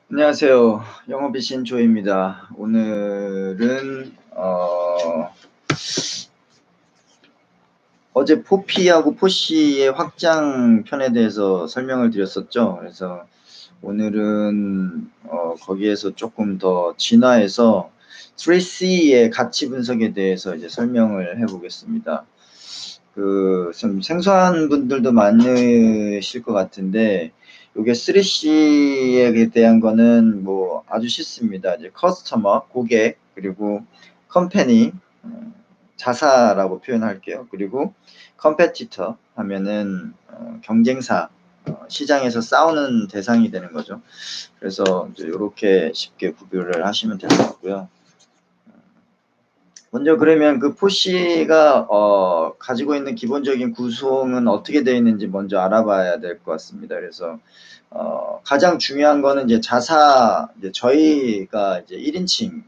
안녕하세요. 영업이 신조입니다. 오늘은 어제 포피하고 포시의 확장 편에 대해서 설명을 드렸었죠. 그래서 오늘은 거기에서 조금 더 진화해서 3C의 가치 분석에 대해서 이제 설명을 해보겠습니다. 좀 생소한 분들도 많으실 것 같은데, 요게 3C에 대한 거는 뭐 아주 쉽습니다. 이제 커스터머, 고객, 그리고 컴퍼니, 자사라고 표현할게요. 그리고 컴페티터 하면은 경쟁사, 시장에서 싸우는 대상이 되는 거죠. 그래서 이제 이렇게 쉽게 구별을 하시면 될 것 같고요. 먼저 그러면 그 포시가 가지고 있는 기본적인 구성은 어떻게 되어 있는지 먼저 알아봐야 될 것 같습니다. 그래서 가장 중요한 거는 이제 자사, 이제 저희가 이제 1인칭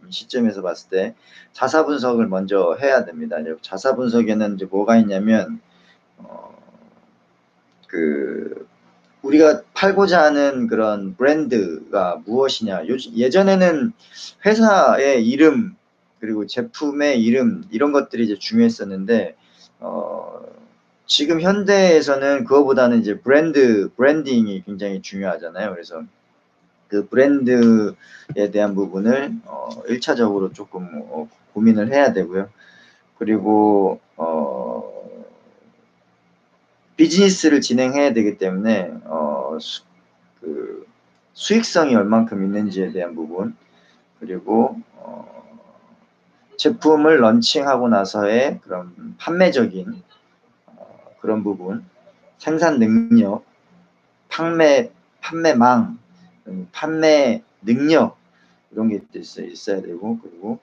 시점에서 봤을 때 자사 분석을 먼저 해야 됩니다. 이제 자사 분석에는 이제 뭐가 있냐면 그 우리가 팔고자 하는 그런 브랜드가 무엇이냐. 예전에는 회사의 이름, 그리고 제품의 이름, 이런 것들이 이제 중요했었는데, 지금 현대에서는 그거보다는 이제 브랜딩이 굉장히 중요하잖아요. 그래서 그 브랜드에 대한 부분을 1차적으로 조금 고민을 해야 되고요. 그리고 비즈니스를 진행해야 되기 때문에 그 수익성이 얼만큼 있는지에 대한 부분, 그리고 제품을 런칭하고 나서의 그런 판매적인 그런 부분, 생산 능력, 판매망, 판매 능력, 이런 게 있어야 되고, 그리고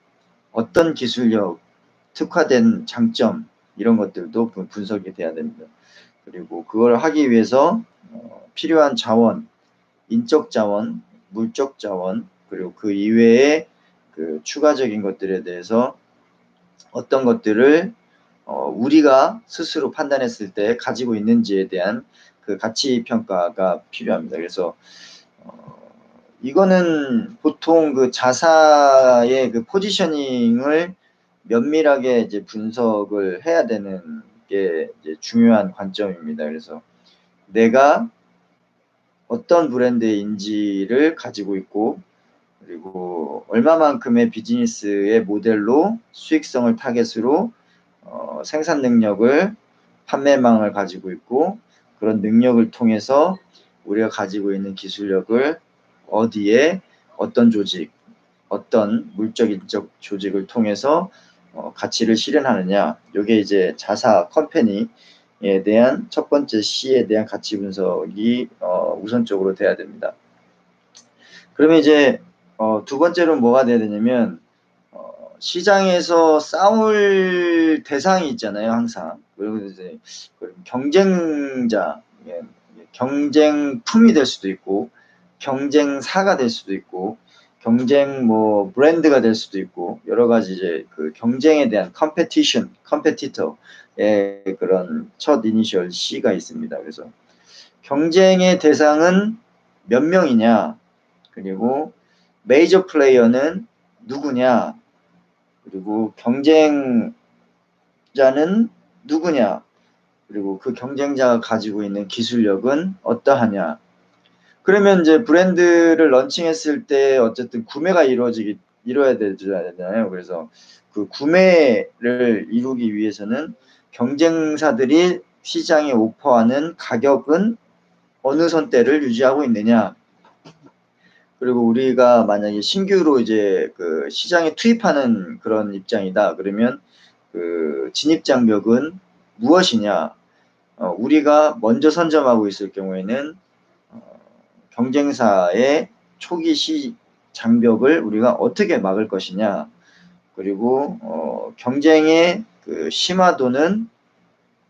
어떤 기술력, 특화된 장점, 이런 것들도 분석이 돼야 됩니다. 그리고 그걸 하기 위해서 필요한 자원, 인적 자원, 물적 자원, 그리고 그 이외에 그 추가적인 것들에 대해서 어떤 것들을 우리가 스스로 판단했을 때 가지고 있는지에 대한 그 가치 평가가 필요합니다. 그래서 이거는 보통 그 자사의 그 포지셔닝을 면밀하게 이제 분석을 해야 되는 게 이제 중요한 관점입니다. 그래서 내가 어떤 브랜드의 인지를 가지고 있고, 그리고 얼마만큼의 비즈니스의 모델로 수익성을 타겟으로 생산 능력을, 판매망을 가지고 있고, 그런 능력을 통해서 우리가 가지고 있는 기술력을 어디에, 어떤 조직, 어떤 물적 인적 조직을 통해서 가치를 실현하느냐. 이게 이제 자사 컴퍼니에 대한 첫 번째 C에 대한 가치 분석이 우선적으로 돼야 됩니다. 그러면 이제 두 번째로 뭐가 돼야 되냐면 시장에서 싸울 대상이 있잖아요, 항상. 그리고 이제 경쟁자, 경쟁품이 될 수도 있고, 경쟁사가 될 수도 있고, 경쟁 뭐 브랜드가 될 수도 있고, 여러 가지 이제 그 경쟁에 대한 컴페티터의 그런 첫 이니셜 C가 있습니다. 그래서 경쟁의 대상은 몇 명이냐, 그리고 메이저 플레이어는 누구냐, 그리고 경쟁자는 누구냐, 그리고 그 경쟁자가 가지고 있는 기술력은 어떠하냐. 그러면 이제 브랜드를 런칭했을 때 어쨌든 구매가 이루어야 되잖아요. 그래서 그 구매를 이루기 위해서는 경쟁사들이 시장에 오퍼하는 가격은 어느 선대를 유지하고 있느냐. 그리고 우리가 만약에 신규로 이제 그 시장에 투입하는 그런 입장이다. 그러면 그 진입 장벽은 무엇이냐? 우리가 먼저 선점하고 있을 경우에는 경쟁사의 초기 장벽을 우리가 어떻게 막을 것이냐? 그리고 경쟁의 그 심화도는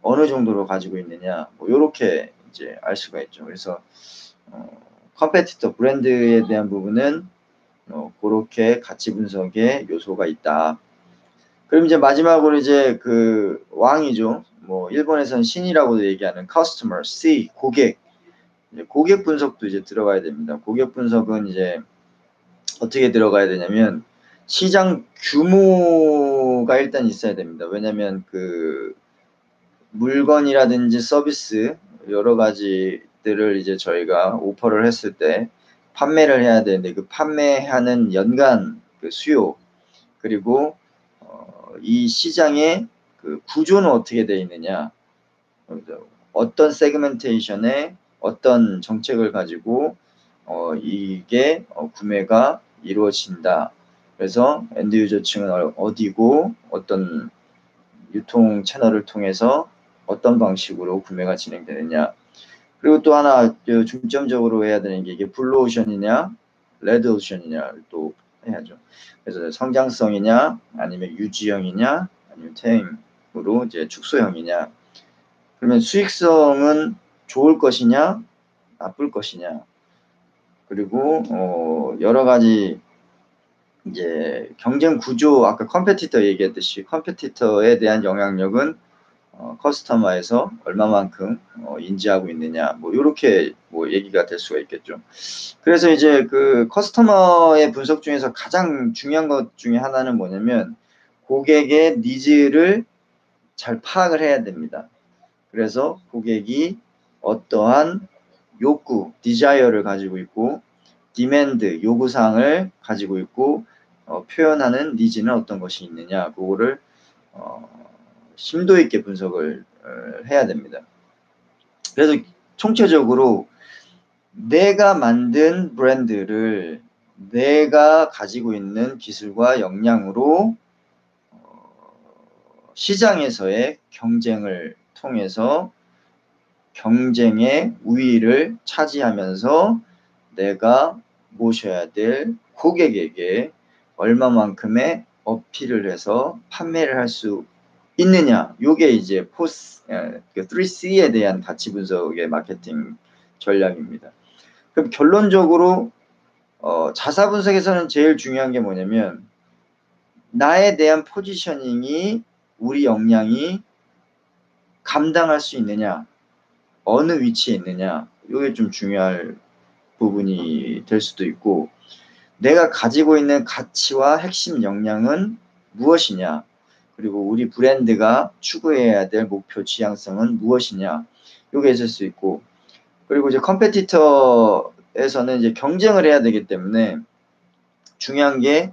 어느 정도로 가지고 있느냐? 뭐 요렇게 이제 알 수가 있죠. 그래서 컴페티터 브랜드에 대한 부분은 그렇게 가치 분석의 요소가 있다. 그럼 이제 마지막으로 이제 그 왕이죠. 뭐 일본에서는 신이라고도 얘기하는 커스터머, C, 고객. 이제 고객 분석도 이제 들어가야 됩니다. 고객 분석은 이제 어떻게 들어가야 되냐면 시장 규모가 일단 있어야 됩니다. 왜냐면 그 물건이라든지 서비스 여러 가지들을 이제 저희가 오퍼를 했을 때 판매를 해야 되는데 그 판매하는 연간 그 수요 그리고 이 시장의 그 구조는 어떻게 되어 있느냐, 어떤 세그멘테이션에 어떤 정책을 가지고 이게 구매가 이루어진다. 그래서 엔드 유저층은 어디고 어떤 유통 채널을 통해서 어떤 방식으로 구매가 진행되느냐. 그리고 또 하나 중점적으로 해야 되는 게 이게 블루오션이냐 레드오션이냐를 또 해야죠. 그래서 성장성이냐 아니면 유지형이냐 아니면 퇴행으로 이제 축소형이냐. 그러면 수익성은 좋을 것이냐 나쁠 것이냐. 그리고 여러 가지 이제 경쟁 구조, 아까 컴페티터 얘기했듯이 컴페티터에 대한 영향력은 커스터머에서 얼마만큼 인지하고 있느냐, 뭐 이렇게 뭐 얘기가 될 수가 있겠죠. 그래서 이제 그 커스터머의 분석 중에서 가장 중요한 것 중에 하나는 뭐냐면 고객의 니즈를 잘 파악을 해야 됩니다. 그래서 고객이 어떠한 욕구, 디자이어를 가지고 있고 디맨드, 요구사항을 가지고 있고 표현하는 니즈는 어떤 것이 있느냐, 그거를 심도 있게 분석을 해야 됩니다. 그래서 총체적으로 내가 만든 브랜드를 내가 가지고 있는 기술과 역량으로 시장에서의 경쟁을 통해서 경쟁의 우위를 차지하면서 내가 모셔야 될 고객에게 얼마만큼의 어필을 해서 판매를 할 수 있느냐. 요게 이제 3C에 대한 가치 분석의 마케팅 전략입니다. 그럼 결론적으로 자사 분석에서는 제일 중요한 게 뭐냐면 나에 대한 포지셔닝이 우리 역량이 감당할 수 있느냐, 어느 위치에 있느냐, 이게 좀 중요할 부분이 될 수도 있고, 내가 가지고 있는 가치와 핵심 역량은 무엇이냐, 그리고 우리 브랜드가 추구해야 될 목표 지향성은 무엇이냐, 이게 있을 수 있고, 그리고 이제 컴페티터에서는 이제 경쟁을 해야 되기 때문에 중요한 게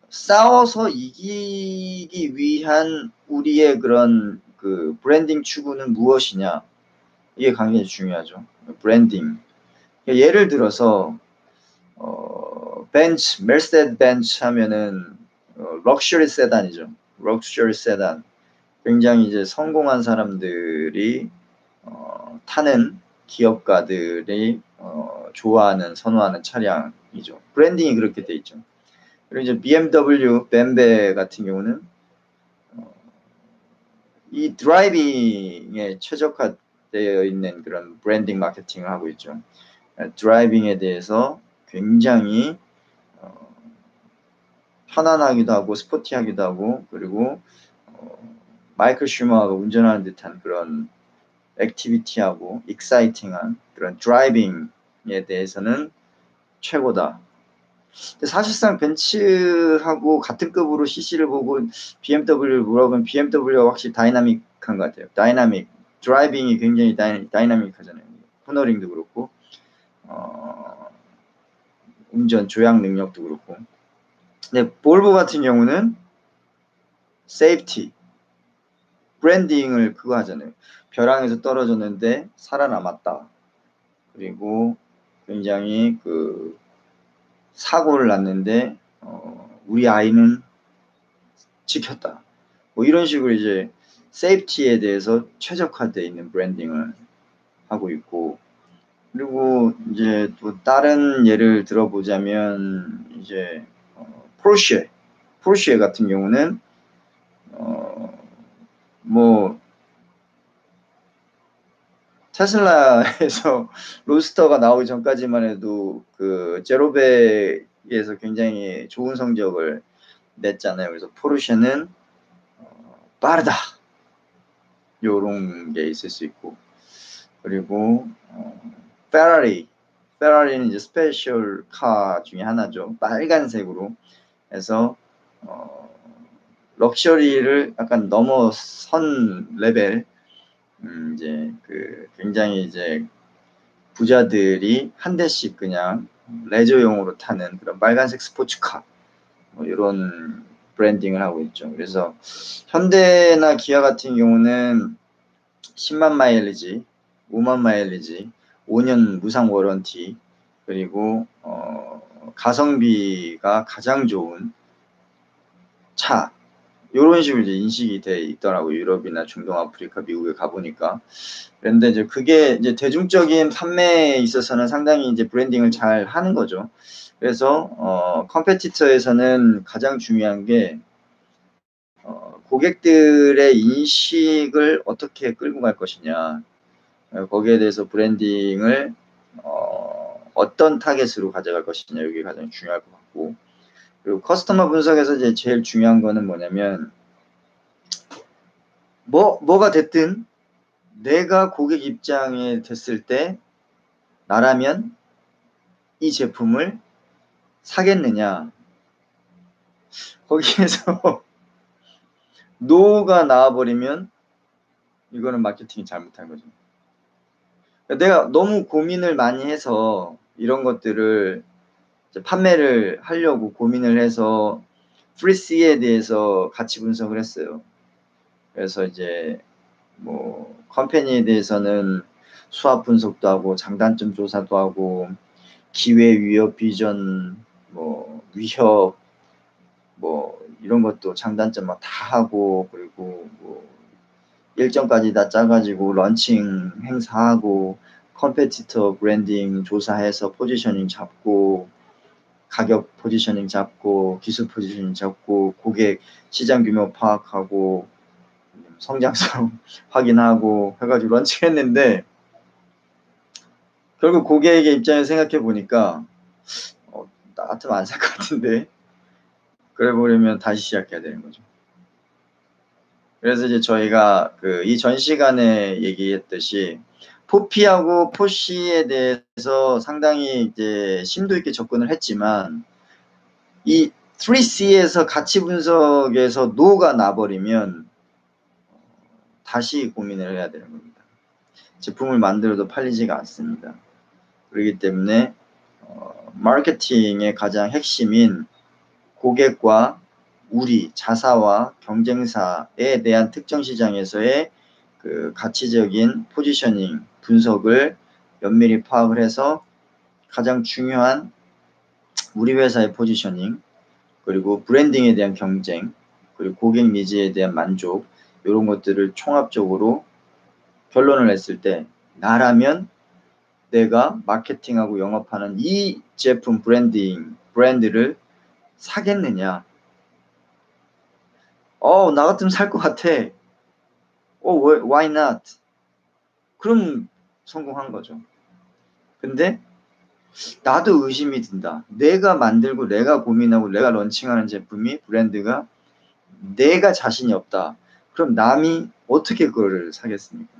싸워서 이기기 위한 우리의 그런 그 브랜딩 추구는 무엇이냐, 이게 굉장히 중요하죠. 브랜딩. 예를 들어서 벤츠, 메르세데스 벤츠 하면은 럭셔리 세단이죠. 럭셔리 세단. 굉장히 이제 성공한 사람들이 타는 기업가들이 좋아하는 선호하는 차량이죠. 브랜딩이 그렇게 돼 있죠. 그리고 이제 BMW, 벤베 같은 경우는 이 드라이빙에 최적화되어 있는 그런 브랜딩 마케팅을 하고 있죠. 드라이빙에 대해서 굉장히 편안하기도 하고 스포티하기도 하고, 그리고 마이클 슈머가 운전하는 듯한 그런 액티비티하고 익사이팅한 그런 드라이빙에 대해서는 최고다. 사실상 벤츠하고 같은 급으로 CC를 보고 BMW를 물어보면 BMW가 확실히 다이나믹한 것 같아요. 다이나믹, 드라이빙이 굉장히 다이나믹하잖아요. 코너링도 그렇고 운전 조향 능력도 그렇고. 근데 볼보 같은 경우는 세이프티, 브랜딩을 그거 하잖아요. 벼랑에서 떨어졌는데 살아남았다. 그리고 굉장히 그 사고를 났는데 우리 아이는 지켰다. 뭐 이런 식으로 이제 세이프티에 대해서 최적화되어 있는 브랜딩을 하고 있고, 그리고 이제 또 다른 예를 들어보자면 이제 포르쉐 같은 경우는 뭐 테슬라에서 로드스터가 나오기 전까지만 해도 그 제로백에서 굉장히 좋은 성적을 냈잖아요. 그래서 포르쉐는 빠르다, 요런 게 있을 수 있고, 그리고 페라리는 이제 스페셜 카 중에 하나죠. 빨간색으로 해서 럭셔리를 약간 넘어선 레벨, 이제 굉장히 이제 부자들이 한 대씩 그냥 레저용으로 타는 그런 빨간색 스포츠카, 뭐 이런 브랜딩을 하고 있죠. 그래서 현대나 기아 같은 경우는 10만 마일리지, 5만 마일리지, 5년 무상 워런티, 그리고 가성비가 가장 좋은 차, 이런 식으로 이제 인식이 돼 있더라고요. 유럽이나 중동 아프리카, 미국에 가보니까. 그런데 이제 그게 이제 대중적인 판매에 있어서는 상당히 이제 브랜딩을 잘 하는 거죠. 그래서 컴페티터에서는 가장 중요한 게 고객들의 인식을 어떻게 끌고 갈 것이냐, 거기에 대해서 브랜딩을 어떤 타겟으로 가져갈 것이냐, 이게 가장 중요할 것 같고, 그리고 커스터머 분석에서 이제 제일 중요한 거는 뭐냐면, 뭐가 됐든 내가 고객 입장에 됐을 때 나라면 이 제품을 사겠느냐, 거기에서 노가 나와버리면 이거는 마케팅이 잘못한 거죠. 내가 너무 고민을 많이 해서 이런 것들을 판매를 하려고 고민을 해서 프리시에 대해서 가치 분석을 했어요. 그래서 이제 뭐 컴퍼니에 대해서는 수압 분석도 하고 장단점 조사도 하고 기회, 위협, 비전, 뭐 위협, 뭐 이런 것도 장단점 막 다 하고, 그리고 뭐 일정까지 다 짜가지고 런칭 행사하고 컴페티터 브랜딩 조사해서 포지셔닝 잡고 가격 포지셔닝 잡고 기술 포지셔닝 잡고 고객 시장 규모 파악하고 성장성 확인하고 해가지고 런칭했는데, 결국 고객의 입장에서 생각해 보니까 나 같으면 안 살 것 같은데, 그래 버리면 다시 시작해야 되는 거죠. 그래서 이제 저희가 이 전 시간에 얘기했듯이 포피하고 포시에 대해서 상당히 이제 심도 있게 접근을 했지만, 이 3C에서 가치 분석에서 노가 나버리면 다시 고민을 해야 되는 겁니다. 제품을 만들어도 팔리지가 않습니다. 그렇기 때문에 마케팅의 가장 핵심인 고객과 우리 자사와 경쟁사에 대한 특정 시장에서의 가치적인 포지셔닝 분석을 면밀히 파악을 해서 가장 중요한 우리 회사의 포지셔닝, 그리고 브랜딩에 대한 경쟁, 그리고 고객 니즈에 대한 만족, 이런 것들을 총합적으로 결론을 냈을 때 나라면 내가 마케팅하고 영업하는 이 제품 브랜드를 사겠느냐? 나 같으면 살 것 같아. Why not? 그럼 성공한 거죠. 근데 나도 의심이 든다. 내가 만들고 내가 고민하고 내가 런칭하는 제품이 브랜드가 내가 자신이 없다. 그럼 남이 어떻게 그거를 사겠습니까?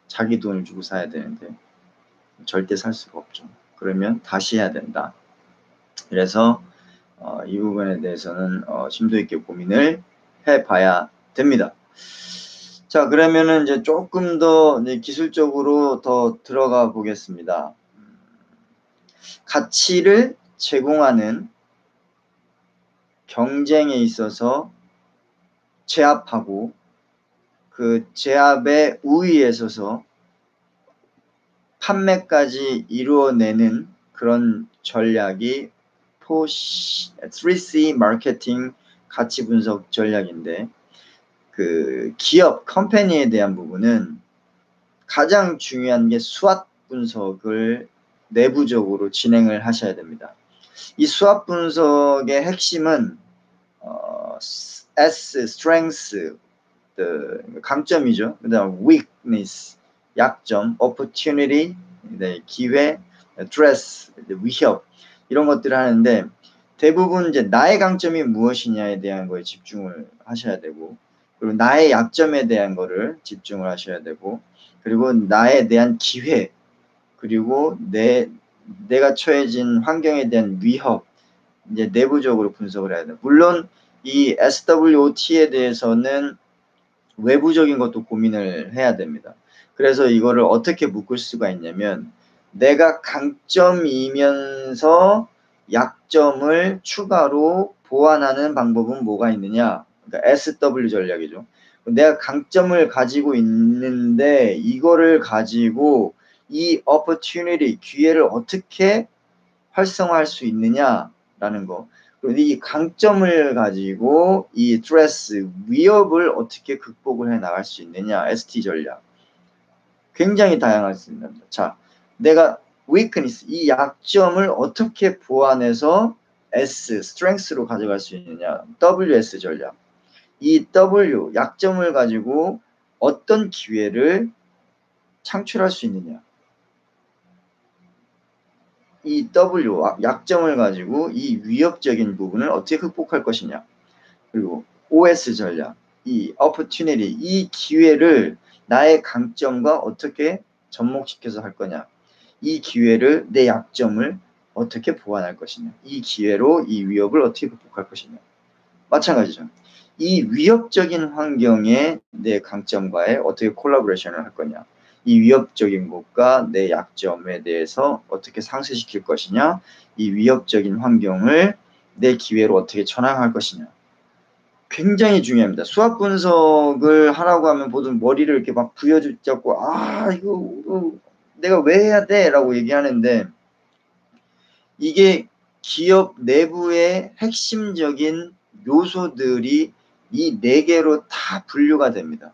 자기 돈을 주고 사야 되는데 절대 살 수가 없죠. 그러면 다시 해야 된다. 그래서 이 부분에 대해서는 심도 있게 고민을 해봐야 됩니다. 자, 그러면은 이제 조금 더 기술적으로 더 들어가 보겠습니다. 가치를 제공하는 경쟁에 있어서 제압하고 그 제압의 우위에 서서 판매까지 이루어내는 그런 전략이 3C 마케팅 가치 분석 전략인데, 기업, 컴퍼니에 대한 부분은 가장 중요한 게 수압 분석을 내부적으로 진행을 하셔야 됩니다. 이 수압 분석의 핵심은 S, strength, 강점이죠. 그 다음 weakness, 약점, opportunity, 기회, threat, 위협, 이런 것들을 하는데, 대부분 이제 나의 강점이 무엇이냐에 대한 거에 집중을 하셔야 되고, 그리고 나의 약점에 대한 거를 집중을 하셔야 되고, 그리고 나에 대한 기회, 그리고 내가 처해진 환경에 대한 위협, 이제 내부적으로 분석을 해야 돼요. 물론 이 SWOT에 대해서는 외부적인 것도 고민을 해야 됩니다. 그래서 이거를 어떻게 묶을 수가 있냐면, 내가 강점이면서 약점을 추가로 보완하는 방법은 뭐가 있느냐? 그러니까 SW 전략이죠. 내가 강점을 가지고 있는데 이거를 가지고 이 opportunity, 기회를 어떻게 활성화할 수 있느냐라는 거. 그리고 이 강점을 가지고 이 스트레스, 위협을 어떻게 극복을 해 나갈 수 있느냐, ST 전략. 굉장히 다양할 수 있습니다. 자, 내가 weakness, 이 약점을 어떻게 보완해서 strength로 가져갈 수 있느냐, WS 전략. 이 W, 약점을 가지고 어떤 기회를 창출할 수 있느냐. 이 W, 약점을 가지고 이 위협적인 부분을 어떻게 극복할 것이냐. 그리고 OS 전략, 이 opportunity, 이 기회를 나의 강점과 어떻게 접목시켜서 할 거냐. 이 기회를, 내 약점을 어떻게 보완할 것이냐. 이 기회로 이 위협을 어떻게 극복할 것이냐. 마찬가지죠. 이 위협적인 환경에 내 강점과의 어떻게 콜라보레이션을 할 거냐. 이 위협적인 것과 내 약점에 대해서 어떻게 상쇄시킬 것이냐. 이 위협적인 환경을 내 기회로 어떻게 전환할 것이냐. 굉장히 중요합니다. 수학 분석을 하라고 하면 보통 머리를 이렇게 막 부여잡고 이거 내가 왜 해야 돼? 라고 얘기하는데, 이게 기업 내부의 핵심적인 요소들이 이 4개로 다 분류가 됩니다.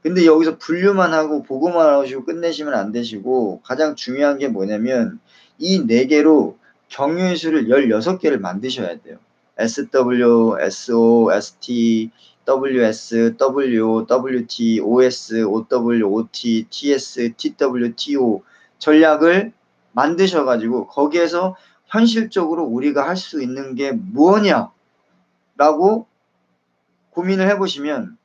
근데 여기서 분류만 하고 보고만 하시고 끝내시면 안 되시고, 가장 중요한 게 뭐냐면 이 4개로 경영의 수를 16개를 만드셔야 돼요. SW, SO, ST, WS, WO, WT, OS, OW, OT, TS, TW, TO 전략을 만드셔가지고 거기에서 현실적으로 우리가 할 수 있는 게 뭐냐라고 고민을 해보시면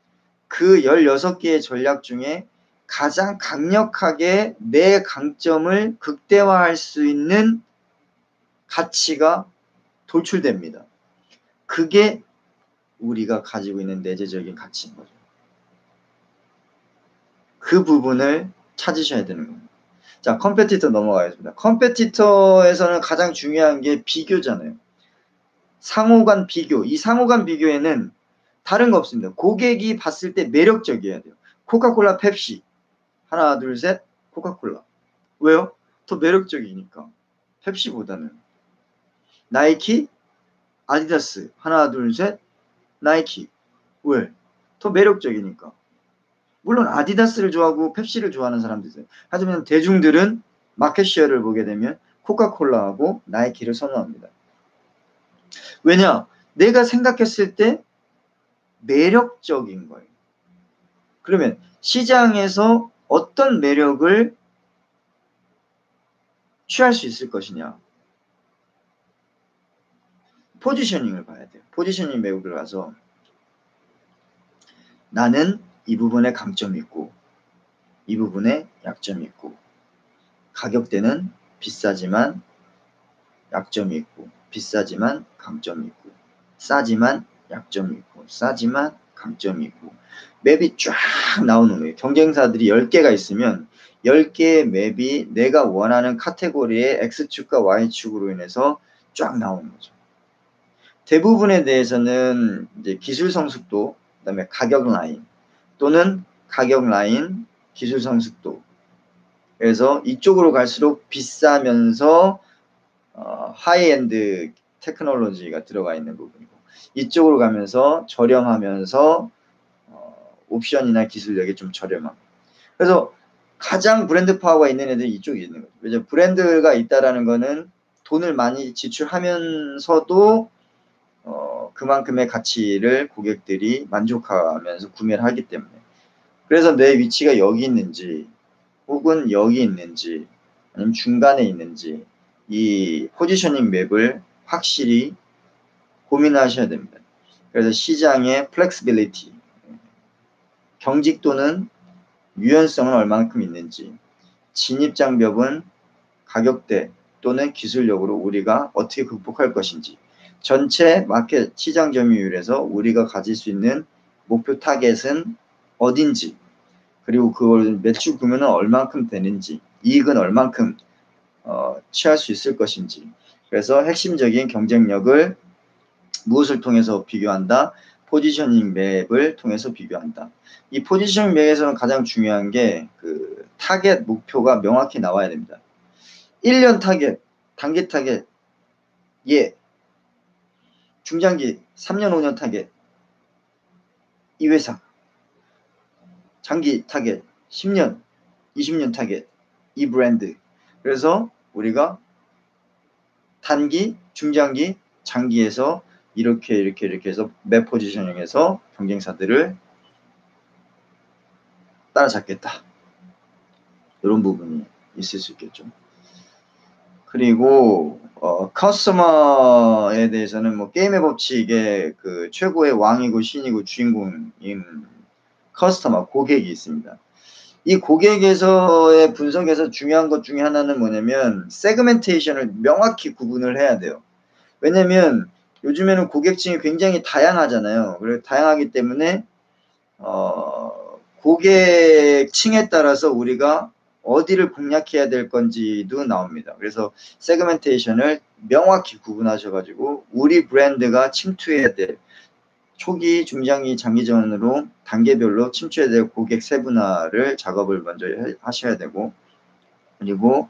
그 16개의 전략 중에 가장 강력하게 내 강점을 극대화할 수 있는 가치가 돌출됩니다. 그게 우리가 가지고 있는 내재적인 가치인 거죠. 그 부분을 찾으셔야 되는 겁니다. 자, 컴페티터 넘어가겠습니다. 컴페티터에서는 가장 중요한 게 비교잖아요. 상호간 비교. 이 상호간 비교에는 다른 거 없습니다. 고객이 봤을 때 매력적이어야 돼요. 코카콜라, 펩시. 하나, 둘, 셋. 코카콜라. 왜요? 더 매력적이니까. 펩시보다는. 나이키, 아디다스. 하나, 둘, 셋. 나이키. 왜? 더 매력적이니까. 물론 아디다스를 좋아하고 펩시를 좋아하는 사람도 있어요. 하지만 대중들은 마켓쉐어를 보게 되면 코카콜라하고 나이키를 선호합니다. 왜냐? 내가 생각했을 때 매력적인 거예요. 그러면 시장에서 어떤 매력을 취할 수 있을 것이냐. 포지셔닝을 봐야 돼요. 포지셔닝 매국을 가서 나는 이 부분에 강점이 있고 이 부분에 약점이 있고, 가격대는 비싸지만 약점이 있고, 비싸지만 강점이 있고, 싸지만 약점이 있고, 싸지만 강점이 있고, 맵이 쫙 나오는 거예요. 경쟁사들이 10개가 있으면 10개의 맵이 내가 원하는 카테고리의 X축과 Y축으로 인해서 쫙 나오는 거죠. 대부분에 대해서는 이제 기술 성숙도, 그다음에 가격 라인 또는 가격 라인, 기술 성숙도. 그래서 이쪽으로 갈수록 비싸면서 하이엔드 테크놀로지가 들어가 있는 부분이고, 이쪽으로 가면서 저렴하면서 옵션이나 기술력이 좀 저렴함. 그래서 가장 브랜드 파워가 있는 애들이 이쪽에 있는 거죠. 왜냐면 브랜드가 있다라는 거는 돈을 많이 지출하면서도 그만큼의 가치를 고객들이 만족하면서 구매를 하기 때문에. 그래서 내 위치가 여기 있는지 혹은 여기 있는지 아니면 중간에 있는지 이 포지셔닝 맵을 확실히 고민하셔야 됩니다. 그래서 시장의 플렉시빌리티, 경직도는 유연성은 얼만큼 있는지, 진입장벽은 가격대 또는 기술력으로 우리가 어떻게 극복할 것인지, 전체 마켓 시장 점유율에서 우리가 가질 수 있는 목표 타겟은 어딘지, 그리고 그걸 매출 규모는 얼만큼 되는지, 이익은 얼만큼 취할 수 있을 것인지. 그래서 핵심적인 경쟁력을 무엇을 통해서 비교한다? 포지셔닝 맵을 통해서 비교한다. 이 포지셔닝 맵에서는 가장 중요한 게 그 타겟 목표가 명확히 나와야 됩니다. 1년 타겟, 단기 타겟, 예. 중장기 3년, 5년 타겟, 이 회사. 장기 타겟, 10년, 20년 타겟, 이 브랜드. 그래서 우리가 단기, 중장기, 장기에서 이렇게 해서 맵 포지셔닝에서 경쟁사들을 따라잡겠다. 이런 부분이 있을 수 있겠죠. 그리고 커스터머에 대해서는 뭐 게임의 법칙에 그 최고의 왕이고 신이고 주인공인 커스터머, 고객이 있습니다. 이 고객에서의 분석에서 중요한 것 중에 하나는 뭐냐면 세그멘테이션을 명확히 구분을 해야 돼요. 왜냐면 요즘에는 고객층이 굉장히 다양하잖아요. 그래서 다양하기 때문에 고객층에 따라서 우리가 어디를 공략해야 될 건지도 나옵니다. 그래서 세그멘테이션을 명확히 구분하셔가지고 우리 브랜드가 침투해야 될 초기, 중장기, 장기전으로 단계별로 침투해야 될 고객 세분화를 작업을 먼저 하셔야 되고, 그리고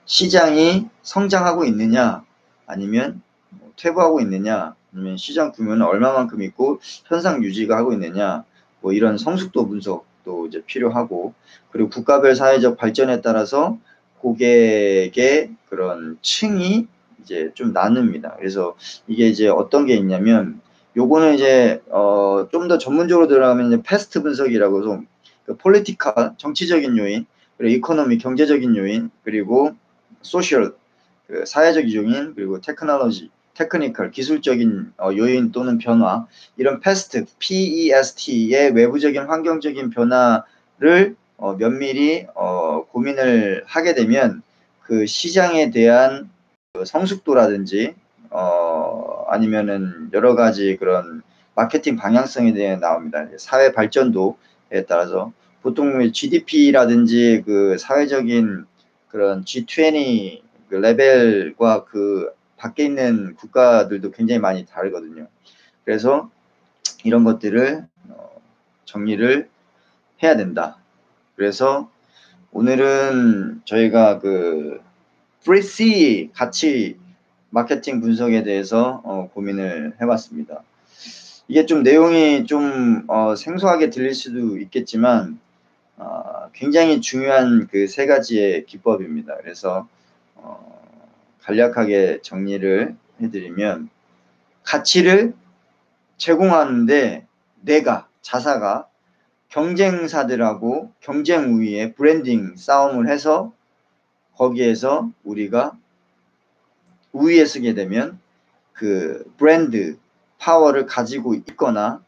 시장이 성장하고 있느냐 아니면 퇴보하고 있느냐, 아니면 시장 규모는 얼마만큼 있고 현상 유지가 하고 있느냐, 뭐 이런 성숙도 분석도 이제 필요하고, 그리고 국가별 사회적 발전에 따라서 고객의 그런 층이 이제 좀 나눕니다. 그래서 이게 이제 어떤 게 있냐면, 요거는 이제 좀 더 전문적으로 들어가면 이제 패스트 분석이라고 해서 그 폴리티컬, 정치적인 요인, 그리고 이코노미, 경제적인 요인, 그리고 소셜, 그 사회적 요인, 그리고 테크놀로지, 테크니컬, 기술적인 요인 또는 변화, 이런 패스트, PEST의 외부적인 환경적인 변화를 면밀히 고민을 하게 되면 그 시장에 대한 그 성숙도라든지 아니면은 여러 가지 그런 마케팅 방향성에 대해 나옵니다. 사회 발전도에 따라서 보통 GDP라든지 그 사회적인 그런 G20 그 레벨과 그 밖에 있는 국가들도 굉장히 많이 다르거든요. 그래서 이런 것들을 정리를 해야 된다. 그래서 오늘은 저희가 그 3C 가치 마케팅 분석에 대해서 고민을 해봤습니다. 이게 좀 내용이 좀 생소하게 들릴 수도 있겠지만 굉장히 중요한 그 세 가지의 기법입니다. 그래서 간략하게 정리를 해드리면, 가치를 제공하는데 자사가 경쟁사들하고 경쟁 우위에 브랜딩 싸움을 해서 거기에서 우리가 우위에 서게 되면 그 브랜드 파워를 가지고 있거나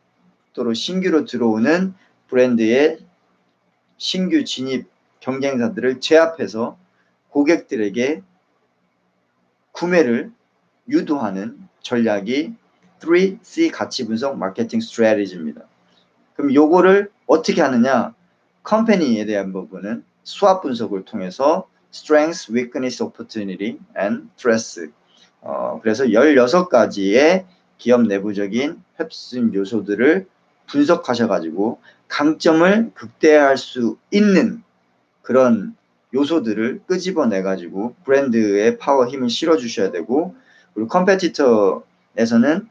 또는 신규로 들어오는 브랜드의 신규 진입 경쟁사들을 제압해서 고객들에게 구매를 유도하는 전략이 3C 가치 분석 마케팅 스트래티지입니다. 그럼 요거를 어떻게 하느냐? 컴퍼니에 대한 부분은 수압 분석을 통해서 Strength, Weakness, Opportunity, and Threats, 그래서 16가지의 기업 내부적인 핵심 요소들을 분석하셔가지고 강점을 극대화할 수 있는 그런 요소들을 끄집어내가지고 브랜드의 파워 힘을 실어주셔야 되고, 그리고 컴페티터에서는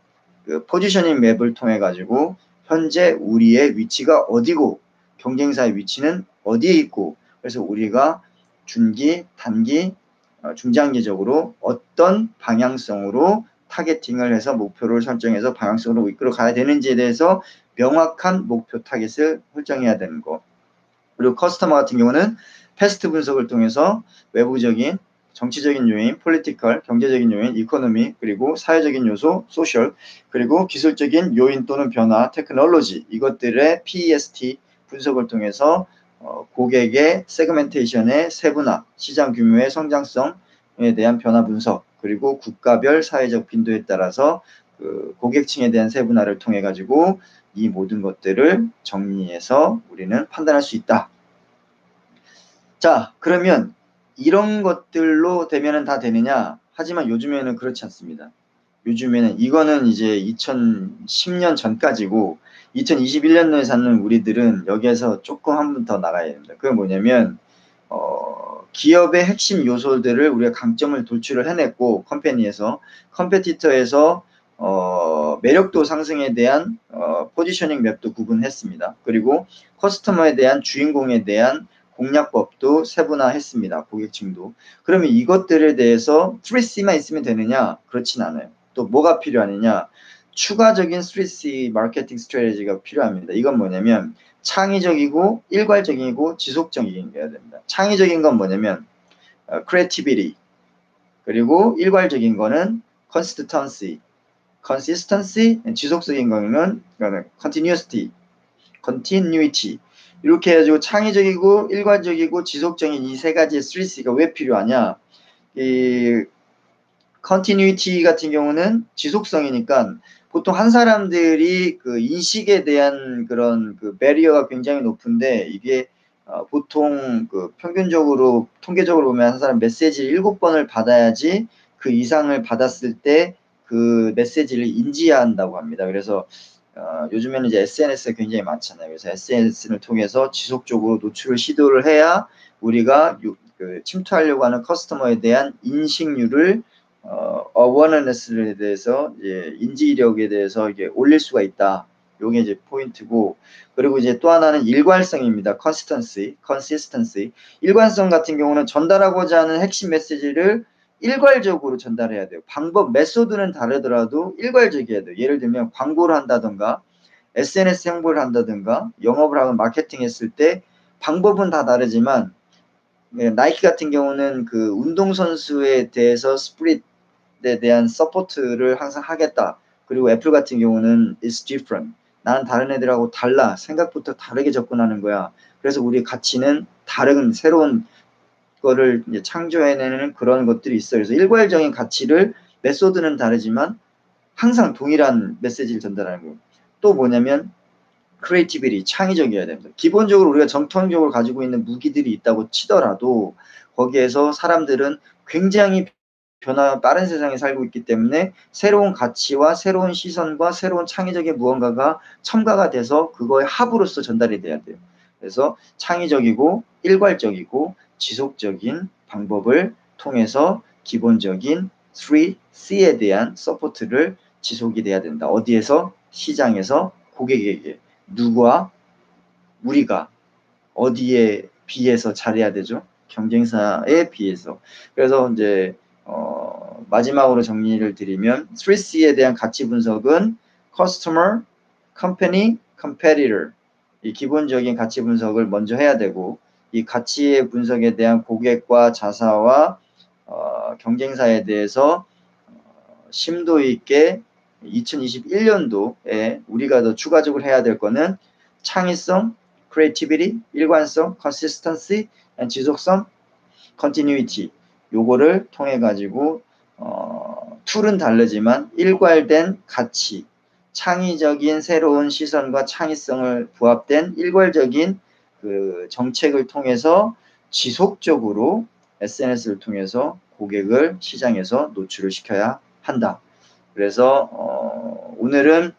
그 포지셔닝 맵을 통해 가지고 현재 우리의 위치가 어디고 경쟁사의 위치는 어디에 있고, 그래서 우리가 중기, 단기, 중장기적으로 어떤 방향성으로 타겟팅을 해서 목표를 설정해서 방향성으로 이끌어 가야 되는지에 대해서 명확한 목표 타겟을 설정해야 되는 거. 그리고 커스터머 같은 경우는 패스트 분석을 통해서 외부적인 정치적인 요인, 폴리티컬, 경제적인 요인, 이코노미, 그리고 사회적인 요소, 소셜, 그리고 기술적인 요인 또는 변화, 테크놀로지, 이것들의 PEST 분석을 통해서 고객의 세그멘테이션의 세분화, 시장 규모의 성장성에 대한 변화 분석, 그리고 국가별 사회적 빈도에 따라서 그 고객층에 대한 세분화를 통해 가지고 이 모든 것들을 정리해서 우리는 판단할 수 있다. 자, 그러면 이런 것들로 되면은 다 되느냐? 하지만 요즘에는 그렇지 않습니다. 요즘에는 이거는 이제 2010년 전까지고 2021년도에 사는 우리들은 여기에서 조금 한 번 더 나가야 됩니다. 그게 뭐냐면 기업의 핵심 요소들을 우리가 강점을 돌출을 해냈고 컴퍼니에서 컴페티터에서 매력도 상승에 대한 포지셔닝 맵도 구분했습니다. 그리고 커스터머에 대한 주인공에 대한 공략법도 세분화했습니다. 고객층도. 그러면 이것들에 대해서 3C만 있으면 되느냐? 그렇진 않아요. 또 뭐가 필요하느냐? 추가적인 3C 마케팅 스트래티지가 필요합니다. 이건 뭐냐면 창의적이고 일괄적이고 지속적인 게 해야 됩니다. 창의적인 건 뭐냐면 creativity, 그리고 일괄적인 거는 consistency, 지속적인 거는 continuity. 이렇게 해가지고 창의적이고 일괄적이고 지속적인 이 세 가지 3C가 왜 필요하냐? 이 continuity 같은 경우는 지속성이니까 보통 한 사람들이 그 인식에 대한 그런 그 배리어가 굉장히 높은데 이게 보통 그 평균적으로 통계적으로 보면 한 사람 메시지를 7번을 받아야지 그 이상을 받았을 때 그 메시지를 인지해야 한다고 합니다. 그래서 요즘에는 이제 SNS가 굉장히 많잖아요. 그래서 SNS를 통해서 지속적으로 노출을 시도를 해야 우리가 그 침투하려고 하는 커스터머에 대한 인식률을 어워너스에 대해서 이제 인지력에 대해서 이게 올릴 수가 있다. 요게 이제 포인트고, 그리고 이제 또 하나는 일관성입니다. consistency. 일관성 같은 경우는 전달하고자 하는 핵심 메시지를 일괄적으로 전달해야 돼요. 방법, 메소드는 다르더라도 일괄적이어야 돼요. 예를 들면 광고를 한다든가 SNS 홍보를 한다든가 영업을 하고 마케팅 했을 때 방법은 다 다르지만 나이키 같은 경우는 그 운동선수에 대해서 스프릿에 대한 서포트를 항상 하겠다. 그리고 애플 같은 경우는 it's different. 나는 다른 애들하고 달라. 생각부터 다르게 접근하는 거야. 그래서 우리 가치는 다른 새로운 거를 이제 창조해내는 그런 것들이 있어요. 그래서 일괄적인 가치를 메소드는 다르지만 항상 동일한 메시지를 전달하는 거예요. 또 뭐냐면 크리에이티비티, 창의적이어야 됩니다. 기본적으로 우리가 정통적으로 가지고 있는 무기들이 있다고 치더라도 거기에서 사람들은 굉장히 변화 빠른 세상에 살고 있기 때문에 새로운 가치와 새로운 시선과 새로운 창의적인 무언가가 첨가가 돼서 그거의 합으로서 전달이 돼야 돼요. 그래서 창의적이고 일괄적이고 지속적인 방법을 통해서 기본적인 3C에 대한 서포트를 지속이 돼야 된다. 어디에서? 시장에서 고객에게. 누구와? 우리가 어디에 비해서 잘해야 되죠? 경쟁사에 비해서. 그래서 이제 마지막으로 정리를 드리면 3C에 대한 가치 분석은 Customer, Company, Competitor, 이 기본적인 가치 분석을 먼저 해야 되고, 이 가치의 분석에 대한 고객과 자사와 경쟁사에 대해서 심도 있게 2021년도에 우리가 더 추가적으로 해야 될 거는 창의성, creativity, 일관성, consistency, 지속성, continuity. 요거를 통해 가지고 툴은 다르지만 일괄된 가치, 창의적인 새로운 시선과 창의성을 부합된 일괄적인 그 정책을 통해서 지속적으로 SNS를 통해서 고객을 시장에서 노출을 시켜야 한다. 그래서 오늘은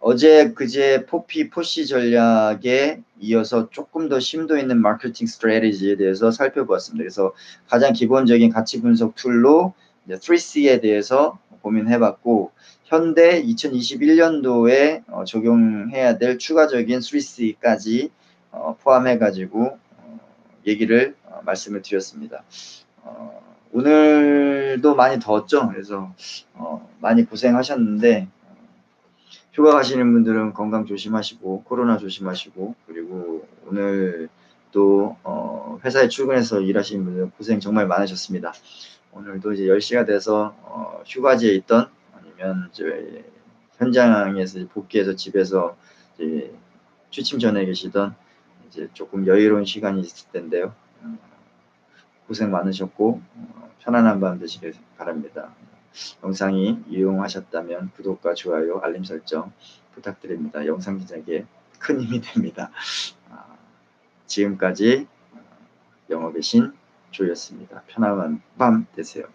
어제 그제 포시 전략에 이어서 조금 더 심도 있는 마케팅 스트래티지에 대해서 살펴보았습니다. 그래서 가장 기본적인 가치 분석 툴로 3C에 대해서 고민해봤고, 현대 2021년도에 적용해야 될 추가적인 3C까지 포함해가지고 얘기를 말씀을 드렸습니다. 오늘도 많이 더웠죠. 그래서 많이 고생하셨는데 휴가 가시는 분들은 건강 조심하시고 코로나 조심하시고, 그리고 오늘 또 회사에 출근해서 일하시는 분들 고생 정말 많으셨습니다. 오늘도 이제 10시가 돼서 휴가지에 있던 아니면 이제 현장에서 복귀해서 집에서 이제 취침 전에 계시던 이제 조금 여유로운 시간이 있을 텐데요. 고생 많으셨고 편안한 밤 되시길 바랍니다. 영상이 유용하셨다면 구독과 좋아요, 알림 설정 부탁드립니다. 영상 제작에 큰 힘이 됩니다. 지금까지 영업의 신 조였습니다. 편안한 밤 되세요.